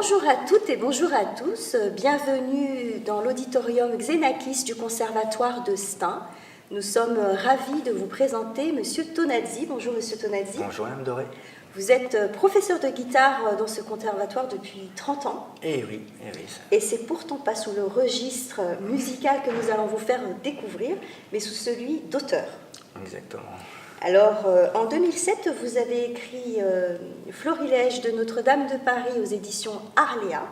Bonjour à toutes et bonjour à tous. Bienvenue dans l'auditorium Xenakis du Conservatoire de Stein. Nous sommes ravis de vous présenter Monsieur Tonazzi. Bonjour Monsieur Tonazzi. Bonjour Madame Doré. Vous êtes professeur de guitare dans ce conservatoire depuis 30 ans. Eh oui, eh oui. Et c'est pourtant pas sous le registre musical que nous allons vous faire découvrir, mais sous celui d'auteur. Exactement. Alors, en 2007, vous avez écrit Florilège de Notre-Dame de Paris aux éditions Arléa.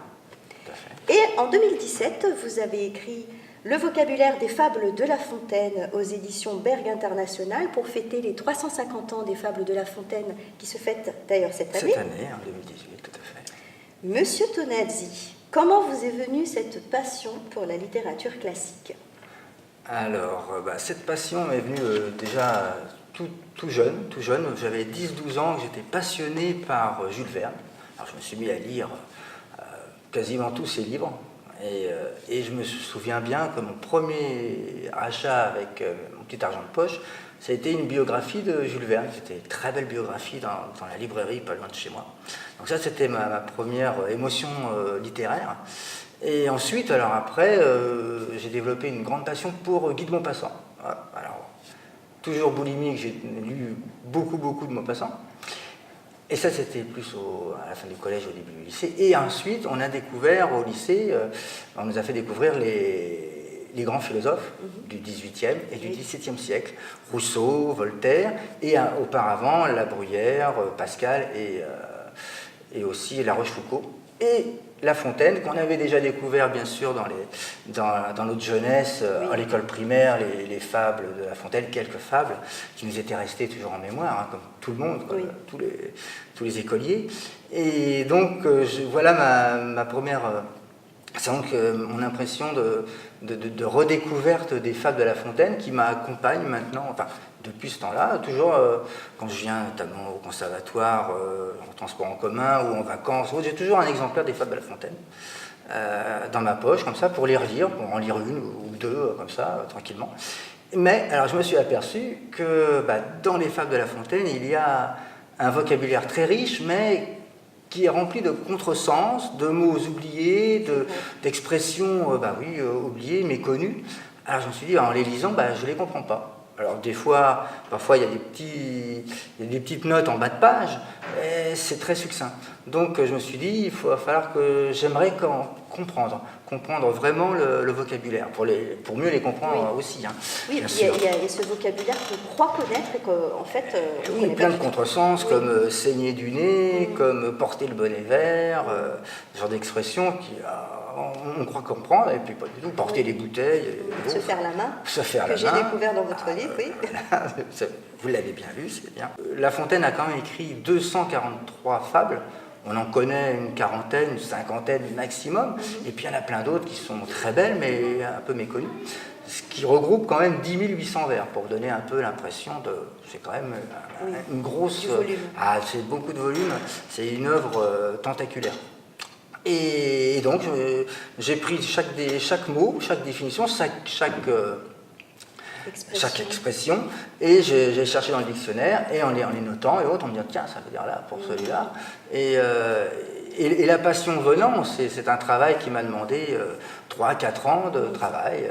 Tout à fait. Et en 2017, vous avez écrit Le vocabulaire des fables de La Fontaine aux éditions Berg International pour fêter les 350 ans des fables de La Fontaine qui se fêtent d'ailleurs cette année. Cette année, en 2018, tout à fait. Monsieur Tonazzi, comment vous est venue cette passion pour la littérature classique? Alors, cette passion m'est venue déjà tout jeune. J'avais 10-12 ans, j'étais passionné par Jules Verne. Alors, je me suis mis à lire quasiment tous ses livres. Et je me souviens bien que mon premier achat avec mon petit argent de poche, ça a été une biographie de Jules Verne. C'était une très belle biographie dans la librairie, pas loin de chez moi. Donc ça, c'était ma première émotion littéraire. Et ensuite, alors après, j'ai développé une grande passion pour Guy de Maupassant. Alors, toujours boulimique, j'ai lu beaucoup de Maupassant. Et ça, c'était plus à la fin du collège, au début du lycée. Et ensuite, on a découvert au lycée, on nous a fait découvrir les grands philosophes du XVIIIe et du XVIIe siècle. Rousseau, Voltaire, et auparavant, La Bruyère, Pascal et aussi La Rochefoucauld. Et La Fontaine, qu'on avait déjà découvert, bien sûr, dans notre jeunesse, à l'école primaire, les fables de La Fontaine, quelques fables qui nous étaient restées toujours en mémoire, comme tout le monde, comme tous les écoliers. Et donc, voilà ma première... c'est donc mon impression de redécouverte des fables de La Fontaine qui m'accompagne maintenant, enfin, depuis ce temps-là, toujours quand je viens notamment au conservatoire, en transport en commun ou en vacances, j'ai toujours un exemplaire des fables de La Fontaine dans ma poche, comme ça, pour les relire, pour en lire une ou deux, comme ça, tranquillement. Mais, alors, je me suis aperçu que dans les fables de La Fontaine, il y a un vocabulaire très riche, mais qui est rempli de contresens, de mots oubliés, d'expressions oubliées, méconnues. Alors je me suis dit, en les lisant, je ne les comprends pas. Alors parfois il y a des petites notes en bas de page, et c'est très succinct. Donc je me suis dit, il va falloir que j'aimerais comprendre vraiment le vocabulaire, pour mieux les comprendre aussi. Hein, oui, il y a ce vocabulaire qu'on croit connaître et qu'en fait... oui, plein de contresens, comme saigner du nez, comme porter le bonnet vert, ce genre d'expressions on croit comprendre, et puis pas du tout, porter les bouteilles. Se faire la main, que j'ai découvert dans votre livre, oui. Vous l'avez bien vu, c'est bien. La Fontaine a quand même écrit 243 fables. On en connaît une quarantaine, une cinquantaine maximum, et puis il y en a plein d'autres qui sont très belles, mais un peu méconnues. Ce qui regroupe quand même 10 800 vers, pour donner un peu l'impression de... C'est quand même une grosse... c'est beaucoup de volume, c'est une œuvre tentaculaire. Et donc, j'ai pris chaque mot, chaque définition, chaque expression, et j'ai cherché dans le dictionnaire, et en les notant, et autres, on me dit, tiens, ça veut dire là, pour celui-là. Et la passion venant, c'est un travail qui m'a demandé 3-4 ans de travail,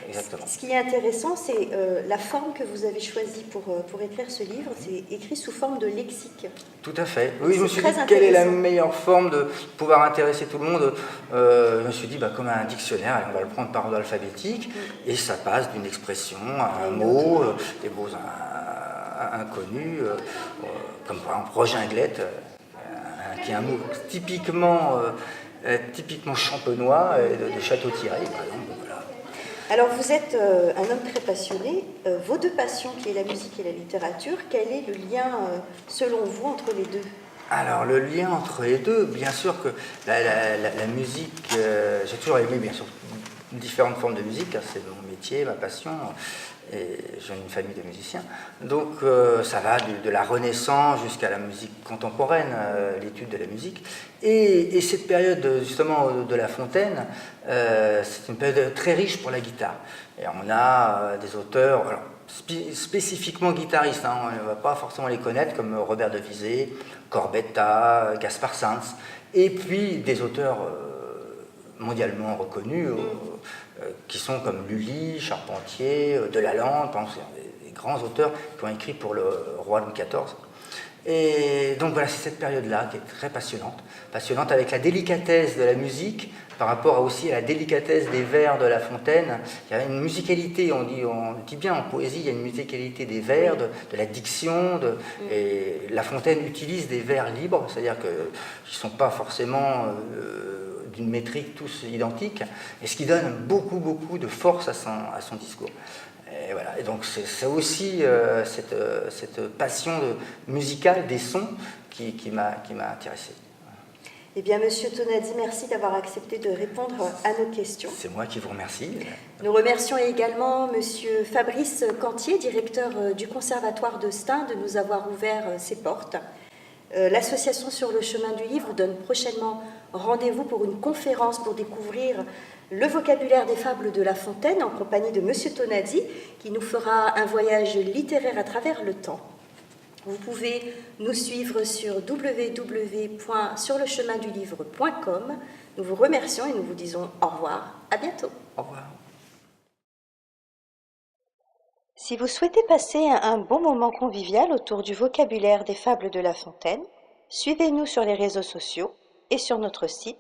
exactement. Ce qui est intéressant, c'est la forme que vous avez choisie pour écrire ce livre, c'est écrit sous forme de lexique. Tout à fait. Oui, je me suis dit, quelle est la meilleure forme de pouvoir intéresser tout le monde? Je me suis dit, comme un dictionnaire, allez, on va le prendre par ordre alphabétique, et ça passe d'une expression à un mot, des mots inconnus, comme par exemple Reginglet, qui est un mot typiquement champenois, de Château-Thierry, par exemple. Voilà. Alors vous êtes un homme très passionné. Vos deux passions, qui est la musique et la littérature, quel est le lien, selon vous, entre les deux? Alors le lien entre les deux, bien sûr que la musique, j'ai toujours aimé bien sûr différentes formes de musique, hein, c'est mon métier, ma passion. Et j'ai une famille de musiciens, donc ça va de la Renaissance jusqu'à la musique contemporaine, l'étude de la musique. Et cette période justement de La Fontaine, c'est une période très riche pour la guitare. Et on a des auteurs, alors, spécifiquement guitaristes, hein, on ne va pas forcément les connaître, comme Robert de Visée, Corbetta, Gaspard Sanz. Et puis des auteurs mondialement reconnus, qui sont comme Lully, Charpentier, Delalande, par exemple, des grands auteurs qui ont écrit pour le roi Louis XIV. Et donc voilà, c'est cette période-là qui est très passionnante avec la délicatesse de la musique par rapport aussi à la délicatesse des vers de La Fontaine. Il y a une musicalité, on dit bien en poésie, il y a une musicalité des vers, de la diction, et La Fontaine utilise des vers libres, c'est-à-dire qu'ils ne sont pas forcément d'une métrique tous identiques, et ce qui donne beaucoup de force à son discours. Et voilà. Et donc c'est aussi cette passion musicale des sons qui m'a intéressé. Eh bien, Monsieur Tonadi, merci d'avoir accepté de répondre à nos questions. C'est moi qui vous remercie. Nous remercions également Monsieur Fabrice Cantier, directeur du Conservatoire de Stein, de nous avoir ouvert ses portes. L'association Sur le chemin du livre donne prochainement rendez-vous pour une conférence pour découvrir le vocabulaire des fables de La Fontaine en compagnie de Monsieur Tonadi, qui nous fera un voyage littéraire à travers le temps. Vous pouvez nous suivre sur www.surlechemindulivre.com. Nous vous remercions et nous vous disons au revoir. À bientôt. Au revoir. Si vous souhaitez passer un bon moment convivial autour du vocabulaire des fables de La Fontaine, suivez-nous sur les réseaux sociaux et sur notre site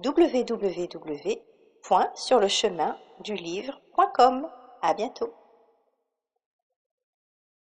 www.surlechemindulivre.com. À bientôt.